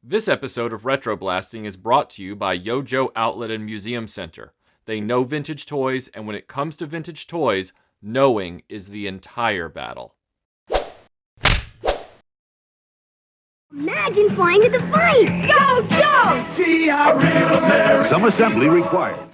This episode of RetroBlasting is brought to you by Yojo Outlet and Museum Center. They know vintage toys, and when it comes to vintage toys, knowing is the entire battle. Imagine flying a Defiant! Go, go! See how real America. Some assembly required.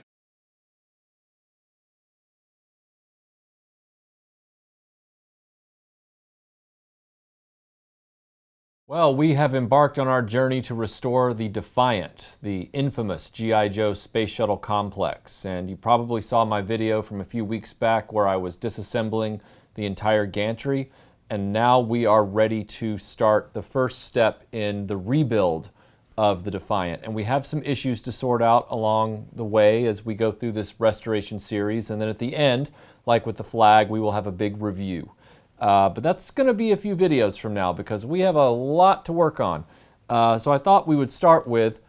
Well, we have embarked on our journey to restore the Defiant, the infamous G.I. Joe Space Shuttle complex. And you probably saw my video from a few weeks back where I was disassembling the entire gantry. And now we are ready to start the first step in the rebuild of the Defiant. And we have some issues to sort out along the way as we go through this restoration series. And then at the end, like with the flag, we will have a big review. But that's going to be a few videos from now because we have a lot to work on. So I thought we would start with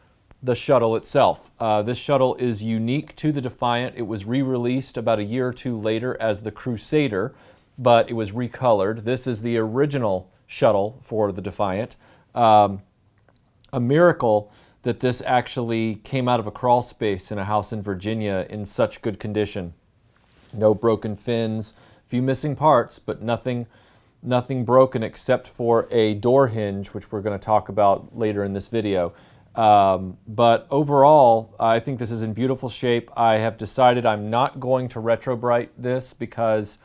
the shuttle itself. This shuttle is unique to the Defiant. It was re-released about a year or two later as the Crusader, but it was recolored. This is the original shuttle for the Defiant. A miracle that this actually came out of a crawl space in a house in Virginia in such good condition. No broken fins. Few missing parts, but nothing broken except for a door hinge, which we're going to talk about later in this video. But overall, I think this is in beautiful shape. I have decided I'm not going to retrobrite this because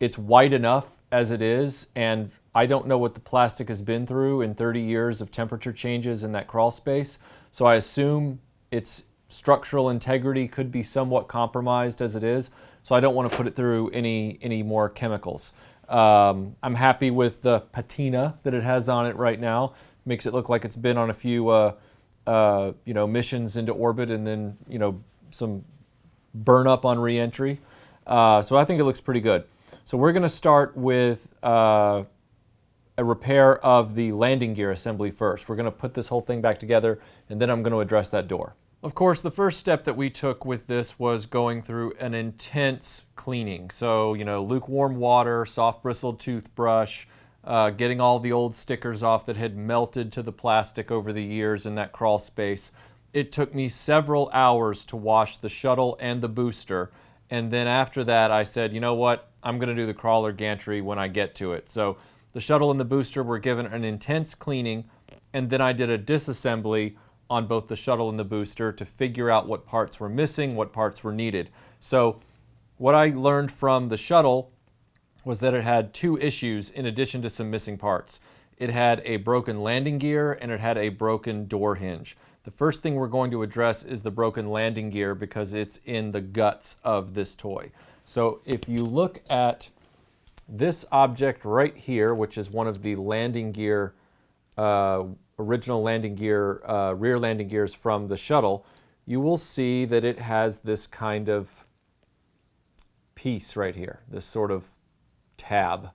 it's white enough as it is, and I don't know what the plastic has been through in 30 years of temperature changes in that crawl space. So I assume its structural integrity could be somewhat compromised as it is. So I don't want to put it through any more chemicals. I'm happy with the patina that it has on it right now. Makes it look like it's been on a few missions into orbit and then some burn up on re-entry. So I think it looks pretty good. So we're going to start with a repair of the landing gear assembly first. We're going to put this whole thing back together, and then I'm going to address that door. Of course, the first step that we took with this was going through an intense cleaning. So, lukewarm water, soft bristled toothbrush, getting all the old stickers off that had melted to the plastic over the years in that crawl space. It took me several hours to wash the shuttle and the booster. And then after that, I said, you know what? I'm going to do the crawler gantry when I get to it. So the shuttle and the booster were given an intense cleaning, and then I did a disassembly on both the shuttle and the booster to figure out what parts were missing, what parts were needed. So what I learned from the shuttle was that it had two issues in addition to some missing parts. It had a broken landing gear and it had a broken door hinge. The first thing we're going to address is the broken landing gear because it's in the guts of this toy. So if you look at this object right here, which is one of the landing gear original landing gear, rear landing gears from the shuttle, you will see that it has this kind of piece right here, this sort of tab.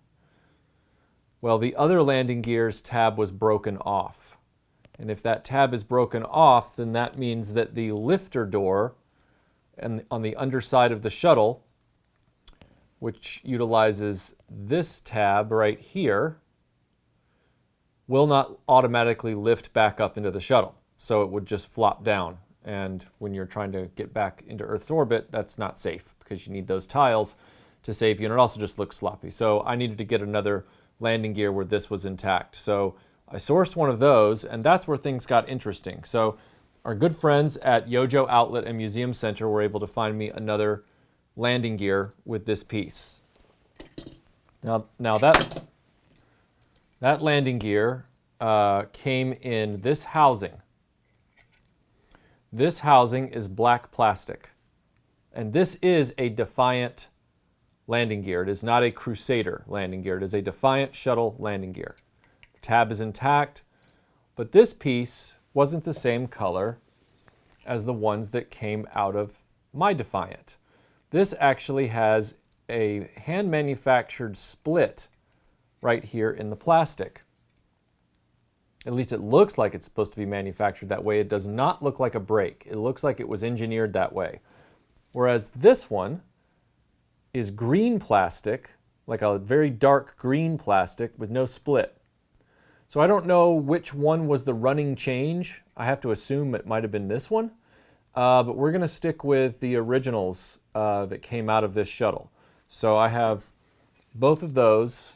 Well, the other landing gear's tab was broken off. And if that tab is broken off, then that means that the lifter door and on the underside of the shuttle, which utilizes this tab right here, will not automatically lift back up into the shuttle. So it would just flop down. And when you're trying to get back into Earth's orbit, that's not safe because you need those tiles to save you. And it also just looks sloppy. So I needed to get another landing gear where this was intact. So I sourced one of those, and that's where things got interesting. So our good friends at Yojo Outlet and Museum Center were able to find me another landing gear with this piece. Now that landing gear came in this housing. This housing is black plastic. And this is a Defiant landing gear. It is not a Crusader landing gear. It is a Defiant shuttle landing gear. The tab is intact, but this piece wasn't the same color as the ones that came out of my Defiant. This actually has a hand-manufactured split right here in the plastic. At least it looks like it's supposed to be manufactured that way. It does not look like a break. It looks like it was engineered that way. Whereas this one is green plastic, like a very dark green plastic with no split. So I don't know which one was the running change. I have to assume it might have been this one. But we're going to stick with the originals that came out of this shuttle. So I have both of those,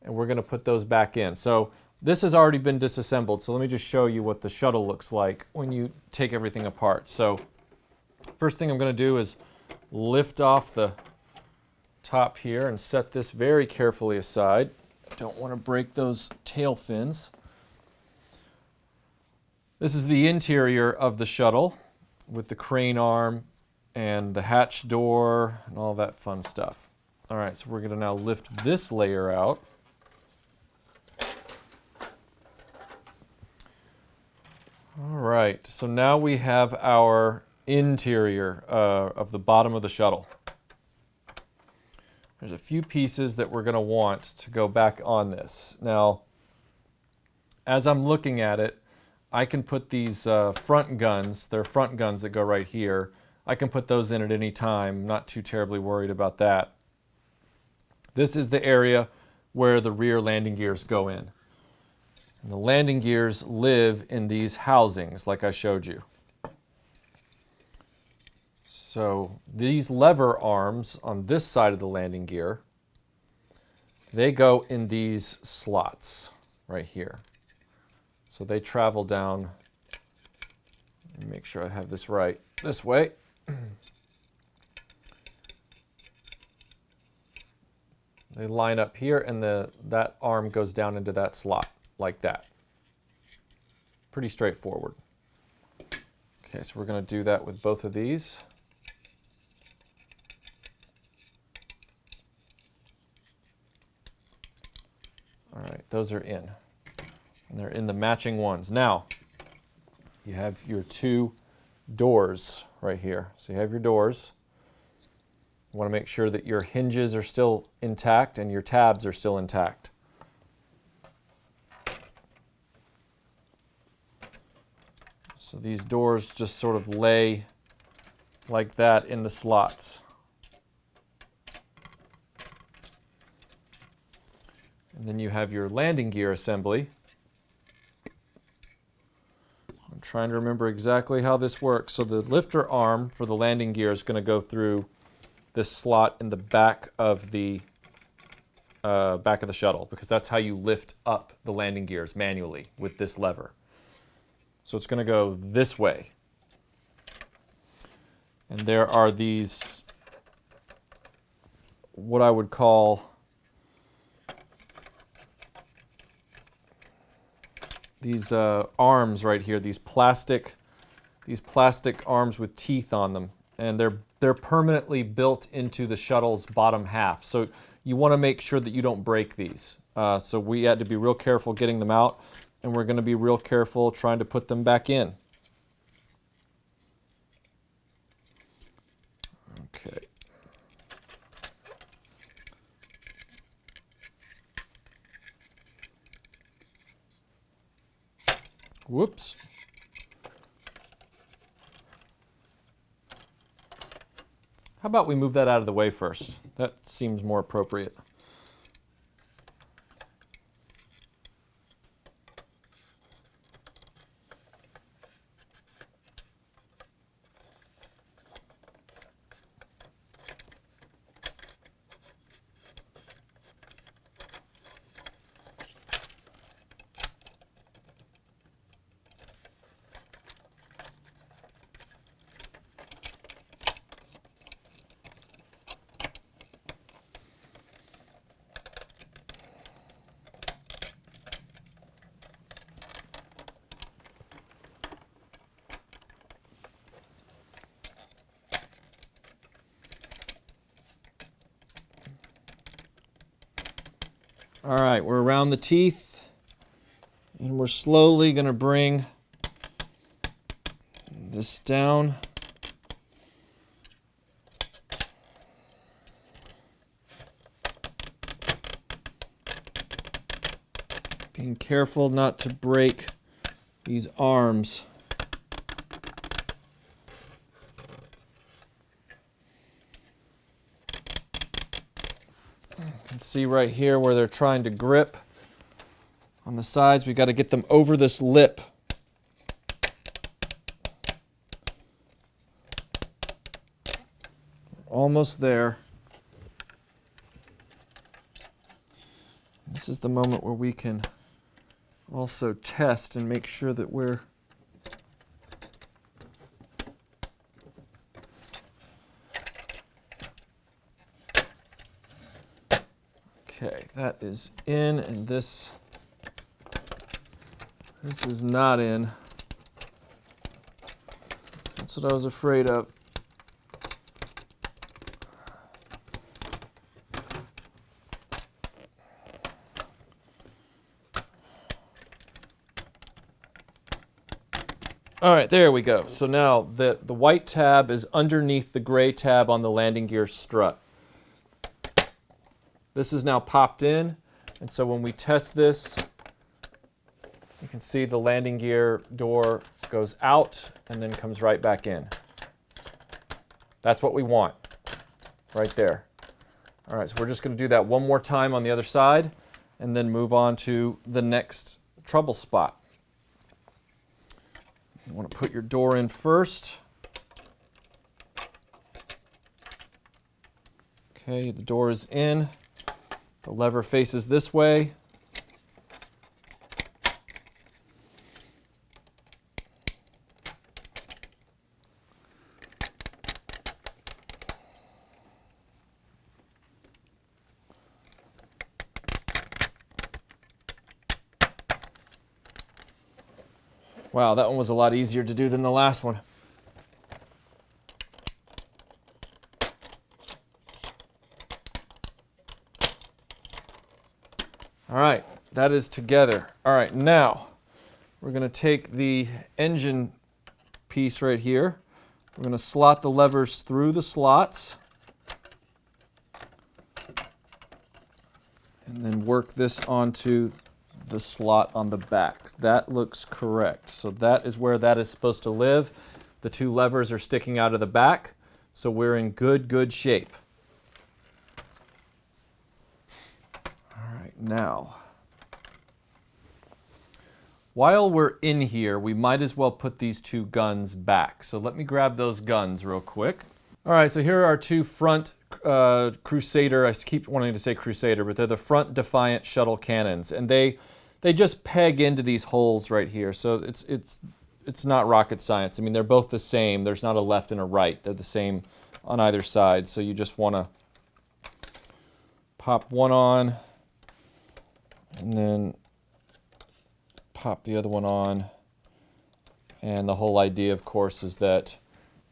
and we're going to put those back in. So this has already been disassembled, so let me just show you what the shuttle looks like when you take everything apart. So first thing I'm going to do is lift off the top here and set this very carefully aside. Don't want to break those tail fins. This is the interior of the shuttle with the crane arm and the hatch door and all that fun stuff. All right, so we're going to now lift this layer out. All right, so now we have our interior of the bottom of the shuttle. There's a few pieces that we're going to want to go back on this. Now, as I'm looking at it, I can put these front guns, they're front guns that go right here. I can put those in at any time, not too terribly worried about that. This is the area where the rear landing gears go in. And the landing gears live in these housings, like I showed you. So these lever arms on this side of the landing gear, they go in these slots right here. So they travel down, let me make sure I have this right, this way. They line up here, and that arm goes down into that slot, like that. Pretty straightforward. Okay, so we're going to do that with both of these. All right, those are in. And they're in the matching ones. Now, you have your two doors right here. So you have your doors. You want to make sure that your hinges are still intact and your tabs are still intact. So these doors just sort of lay like that in the slots. And then you have your landing gear assembly. I'm trying to remember exactly how this works. So the lifter arm for the landing gear is going to go through this slot in the back of the shuttle, because that's how you lift up the landing gears manually with this lever. So it's going to go this way. And there are these, what I would call these arms right here, these plastic arms with teeth on them, and they're permanently built into the shuttle's bottom half. So you want to make sure that you don't break these. So we had to be real careful getting them out, and we're going to be real careful trying to put them back in. Okay. Whoops. How about we move that out of the way first? That seems more appropriate. All right, we're around the teeth, and we're slowly going to bring this down. Being careful not to break these arms. You can see right here where they're trying to grip On the sides, we got to get them over this lip. Almost there. This is the moment where we can also test and make sure that we're okay, that is in, and this is not in. That's what I was afraid of. All right, there we go. So now the white tab is underneath the gray tab on the landing gear strut. This is now popped in, and so when we test this, you can see the landing gear door goes out and then comes right back in. That's what we want, right there. All right, so we're just going to do that one more time on the other side and then move on to the next trouble spot. You want to put your door in first. Okay, the door is in. The lever faces this way. Wow, that one was a lot easier to do than the last one. All right, that is together. All right, now we're going to take the engine piece right here. We're going to slot the levers through the slots and then work this onto the slot on the back. That looks correct. So that is where that is supposed to live. The two levers are sticking out of the back, so we're in good shape. All right, now, while we're in here, we might as well put these two guns back. So let me grab those guns real quick. All right, so here are our two front Crusader, I keep wanting to say Crusader, but they're the front Defiant shuttle cannons, and they just peg into these holes right here. So it's not rocket science. I mean, they're both the same. There's not a left and a right. They're the same on either side. So you just want to pop one on and then pop the other one on. And the whole idea, of course, is that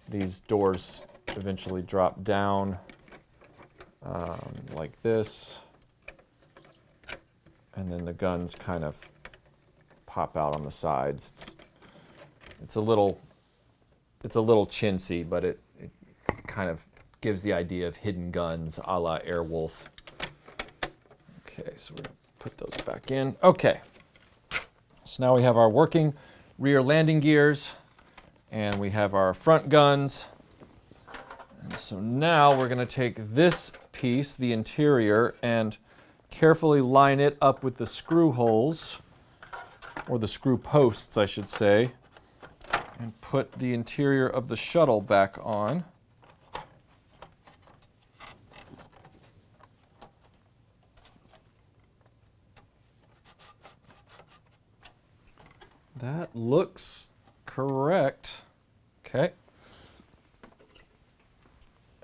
these doors eventually drop down like this, and then the guns kind of pop out on the sides. It's a little chintzy, but it kind of gives the idea of hidden guns a la Airwolf. Okay, so we're gonna put those back in. Okay, so now we have our working rear landing gears, and we have our front guns. And so now we're going to take this piece, the interior, and carefully line it up with the screw holes, or the screw posts, I should say, and put the interior of the shuttle back on. That looks correct. Okay.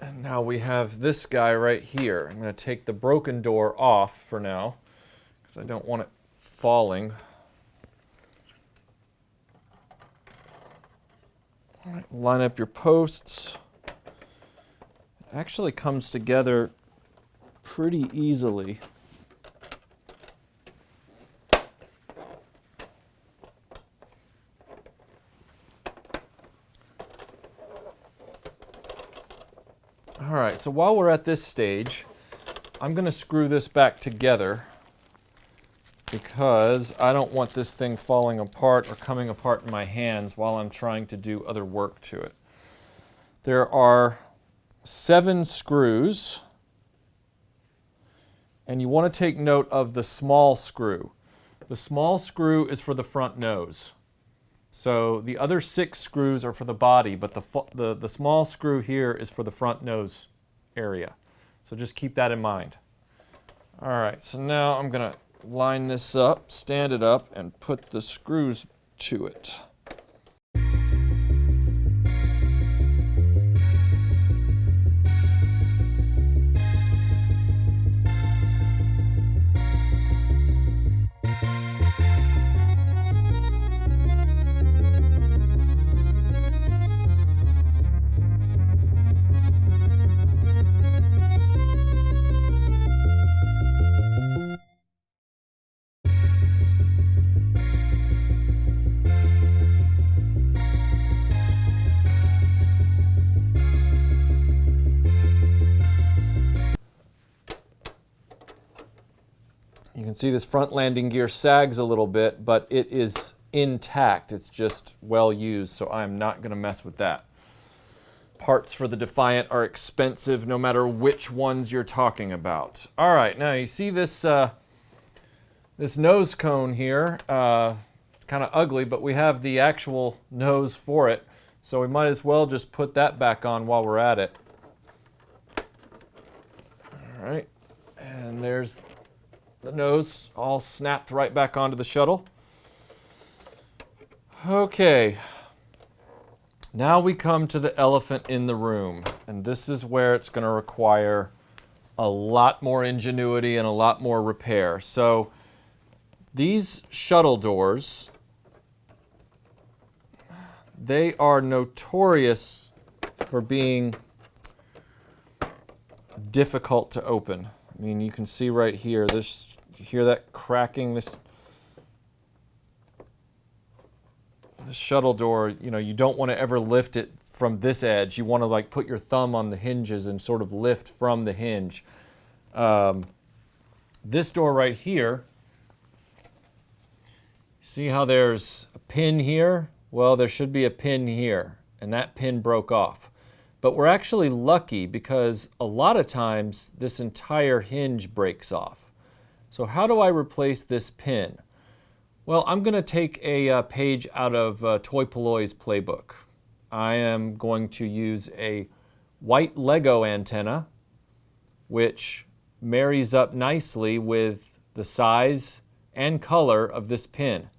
And now we have this guy right here. I'm going to take the broken door off for now because I don't want it falling. All right, line up your posts. It actually comes together pretty easily. All right, so while we're at this stage, I'm going to screw this back together because I don't want this thing falling apart or coming apart in my hands while I'm trying to do other work to it. There are 7 screws, and you want to take note of the small screw. The small screw is for the front nose. So the other 6 screws are for the body, but the small screw here is for the front nose area. So just keep that in mind. All right, so now I'm gonna line this up, stand it up, and put the screws to it. You can see this front landing gear sags a little bit, but it is intact. It's just well used, so I'm not going to mess with that. Parts for the Defiant are expensive no matter which ones you're talking about. All right, now you see this, this nose cone here. Kind of ugly, but we have the actual nose for it, so we might as well just put that back on while we're at it. All right, and there's the nose all snapped right back onto the shuttle. Okay, now we come to the elephant in the room, and this is where it's going to require a lot more ingenuity and a lot more repair. So these shuttle doors, they are notorious for being difficult to open. I mean, you can see right here, this, you hear that cracking, this shuttle door, you know, you don't want to ever lift it from this edge. You want to like put your thumb on the hinges and sort of lift from the hinge. This door right here, see how there's a pin here? Well, there should be a pin here, and that pin broke off. But we're actually lucky because a lot of times this entire hinge breaks off. So how do I replace this pin? Well, I'm going to take a page out of Toy Polloy's playbook. I am going to use a white Lego antenna, which marries up nicely with the size and color of this pin.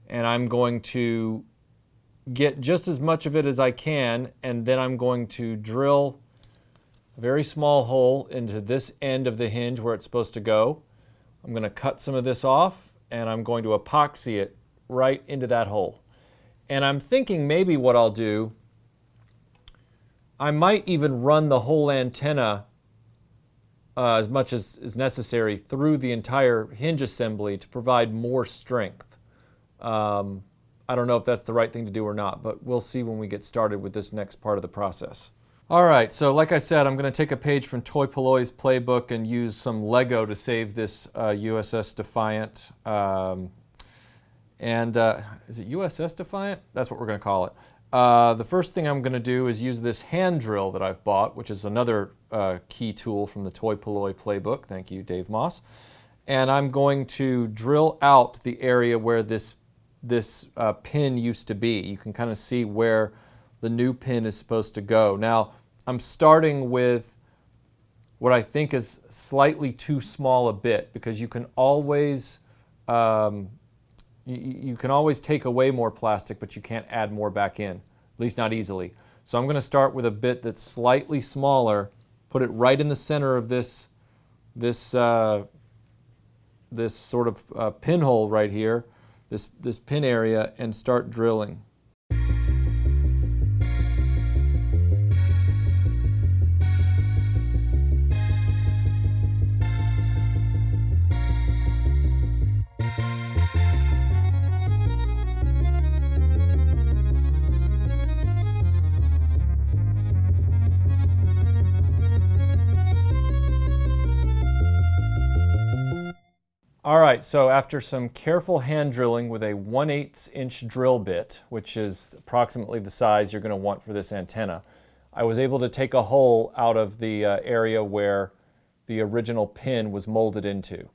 And I'm going to get just as much of it as I can, and then I'm going to drill a very small hole into this end of the hinge where it's supposed to go. I'm going to cut some of this off, and I'm going to epoxy it right into that hole. And I'm thinking maybe what I'll do, I might even run the whole antenna as much as is necessary through the entire hinge assembly to provide more strength. I don't know if that's the right thing to do or not, but we'll see when we get started with this next part of the process. All right, so like I said, I'm going to take a page from Toy Polloy's playbook and use some Lego to save this USS Defiant. Is it USS Defiant? That's what we're going to call it. The first thing I'm going to do is use this hand drill that I've bought, which is another key tool from the Toy Polloy playbook. Thank you, Dave Moss. And I'm going to drill out the area where this pin used to be. You can kind of see where the new pin is supposed to go. Now, I'm starting with what I think is slightly too small a bit, because you can always you can always take away more plastic, but you can't add more back in, at least not easily. So I'm going to start with a bit that's slightly smaller, put it right in the center of this sort of pinhole right here, this pin area, and start drilling. All right, so after some careful hand drilling with a 1/8 inch drill bit, which is approximately the size you're going to want for this antenna, I was able to take a hole out of the area where the original pin was molded into.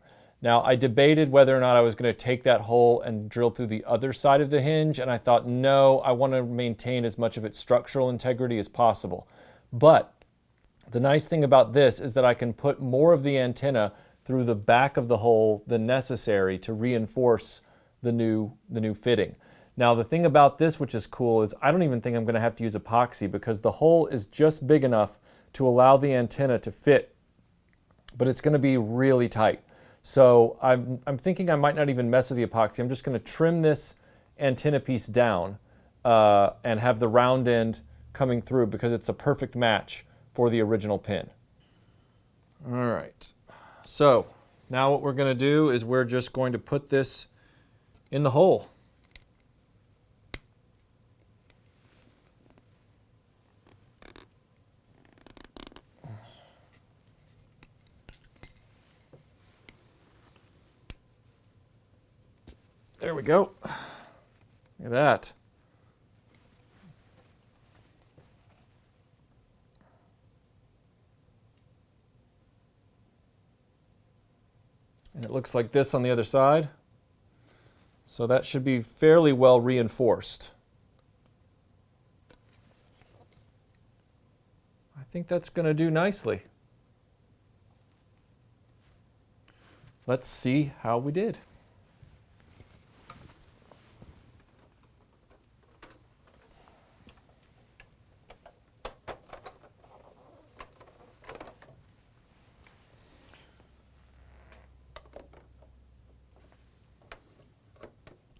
Now, I debated whether or not I was going to take that hole and drill through the other side of the hinge, and I thought, no, I want to maintain as much of its structural integrity as possible. But the nice thing about this is that I can put more of the antenna through the back of the hole than necessary to reinforce the new fitting. Now, the thing about this, which is cool, is I don't even think I'm going to have to use epoxy because the hole is just big enough to allow the antenna to fit, but it's going to be really tight. So I'm thinking I might not even mess with the epoxy. I'm just going to trim this antenna piece down and have the round end coming through because it's a perfect match for the original pin. All right, so now what we're going to do is we're just going to put this in the hole. There we go. Look at that. And it looks like this on the other side. So that should be fairly well reinforced. I think that's going to do nicely. Let's see how we did.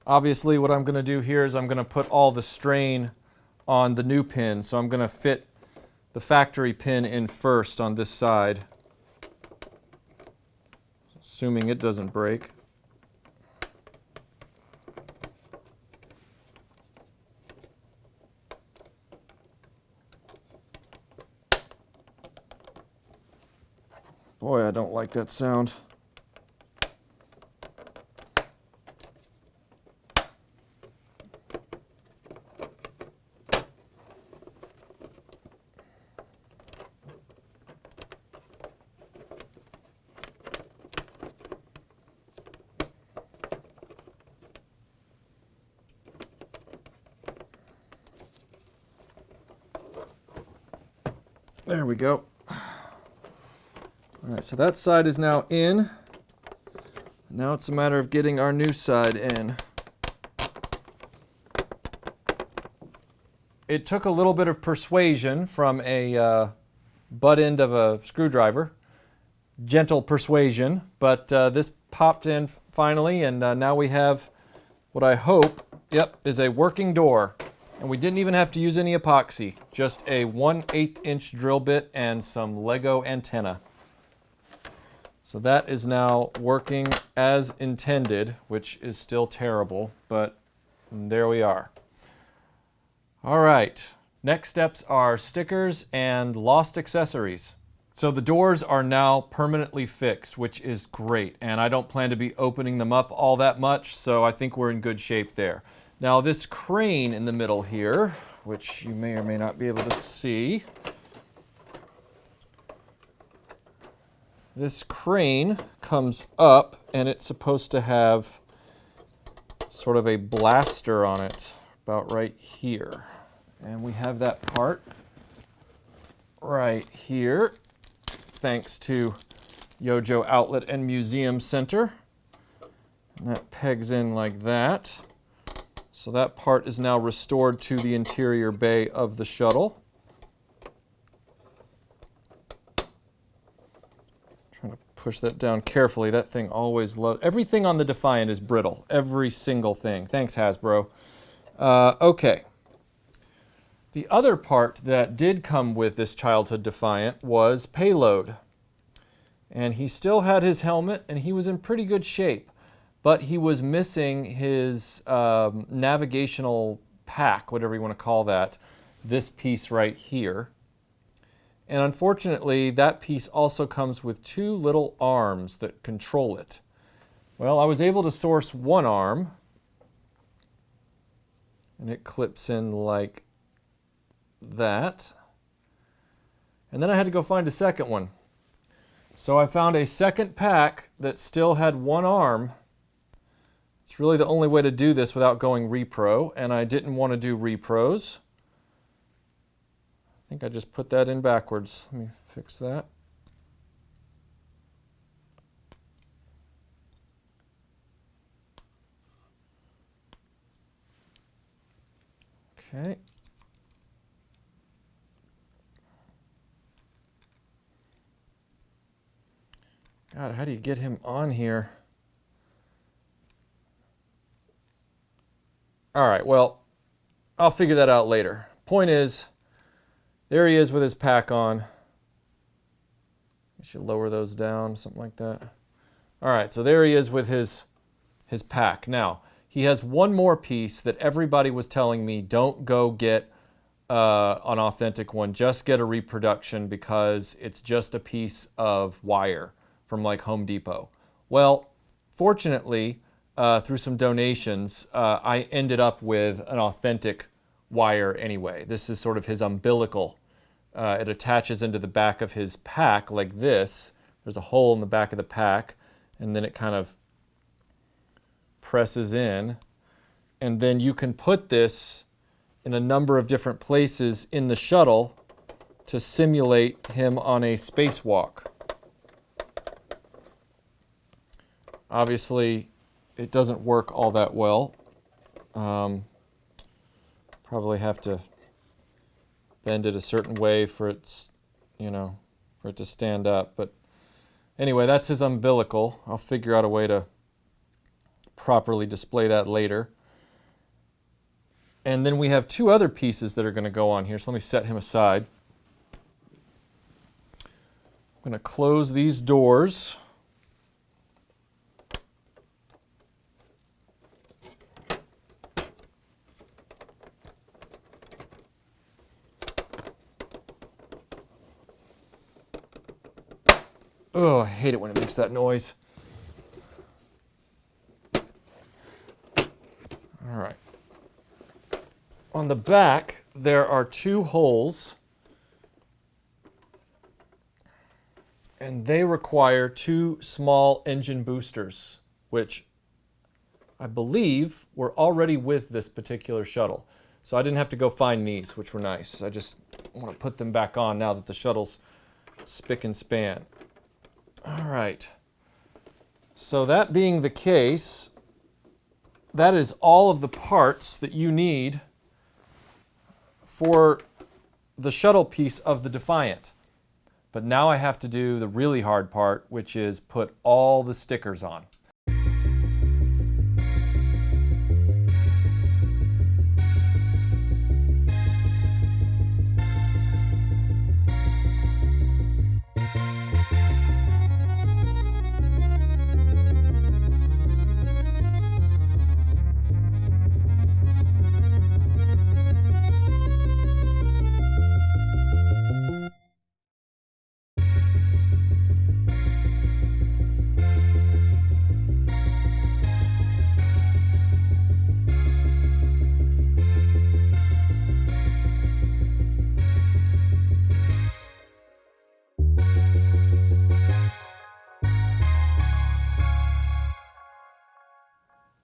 Obviously, what I'm going to do here is I'm going to put all the strain on the new pin. So I'm going to fit the factory pin in first on this side, assuming it doesn't break. Boy, I don't like that sound. There we go. All right, so that side is now in. Now it's a matter of getting our new side in. It took a little bit of persuasion from a butt end of a screwdriver. Gentle persuasion, but this popped in finally, and now we have what I hope, is a working door. And we didn't even have to use any epoxy, just a 1/8 inch drill bit and some Lego antenna. So that is now working as intended, which is still terrible, but there we are. All right, next steps are stickers and lost accessories. So the doors are now permanently fixed, which is great, and I don't plan to be opening them up all that much, so I think we're in good shape there. Now this crane in the middle here, which you may or may not be able to see, this crane comes up and it's supposed to have sort of a blaster on it about right here. And we have that part right here, thanks to Yojo Outlet and Museum Center. And that pegs in like that. So that part is now restored to the interior bay of the shuttle. Trying to push that down carefully. That thing always loves. Everything on the Defiant is brittle. Every single thing. Thanks, Hasbro. Okay. The other part that did come with this childhood Defiant was Payload. And he still had his helmet, and he was in pretty good shape. But he was missing his navigational pack, whatever you want to call that, this piece right here. And unfortunately, that piece also comes with two little arms that control it. Well, I was able to source one arm, and it clips in like that. And then I had to go find a second one. So I found a second pack that still had one arm. It's really the only way to do this without going repro, and I didn't want to do repros. I think I just put that in backwards. Let me fix that. Okay. God, how do you get him on here? All right, well, I'll figure that out later. Point is, there he is with his pack on. You should lower those down, something like that. All right, so there he is with his pack. Now, he has one more piece that everybody was telling me, don't go get an authentic one, just get a reproduction because it's just a piece of wire from like Home Depot. Well, fortunately, through some donations, I ended up with an authentic wire anyway. This is sort of his umbilical. It attaches into the back of his pack like this. There's a hole in the back of the pack, and then it kind of presses in. And then you can put this in a number of different places in the shuttle to simulate him on a spacewalk. Obviously, it doesn't work all that well. Probably have to bend it a certain way for its, for it to stand up. But anyway, that's his umbilical. I'll figure out a way to properly display that later. And then we have two other pieces that are going to go on here. So let me set him aside. I'm going to close these doors. Oh, I hate it when it makes that noise. All right. On the back, there are two holes, and they require two small engine boosters, which I believe were already with this particular shuttle. So I didn't have to go find these, which were nice. I just want to put them back on now that the shuttle's spick and span. All right. So that being the case, that is all of the parts that you need for the shuttle piece of the Defiant. But now I have to do the really hard part, which is put all the stickers on.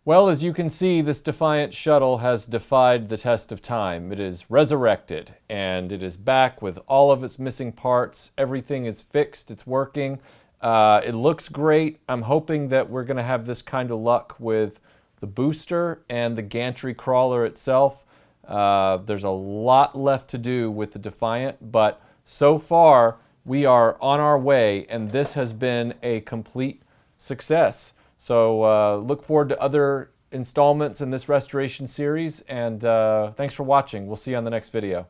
Well, as you can see, this Defiant shuttle has defied the test of time. It is resurrected, and it is back with all of its missing parts. Everything is fixed, it's working. It looks great. I'm hoping that we're going to have this kind of luck with the booster and the gantry crawler itself. There's a lot left to do with the Defiant, but so far we are on our way, and this has been a complete success. So look forward to other installments in this restoration series, and thanks for watching. We'll see you on the next video.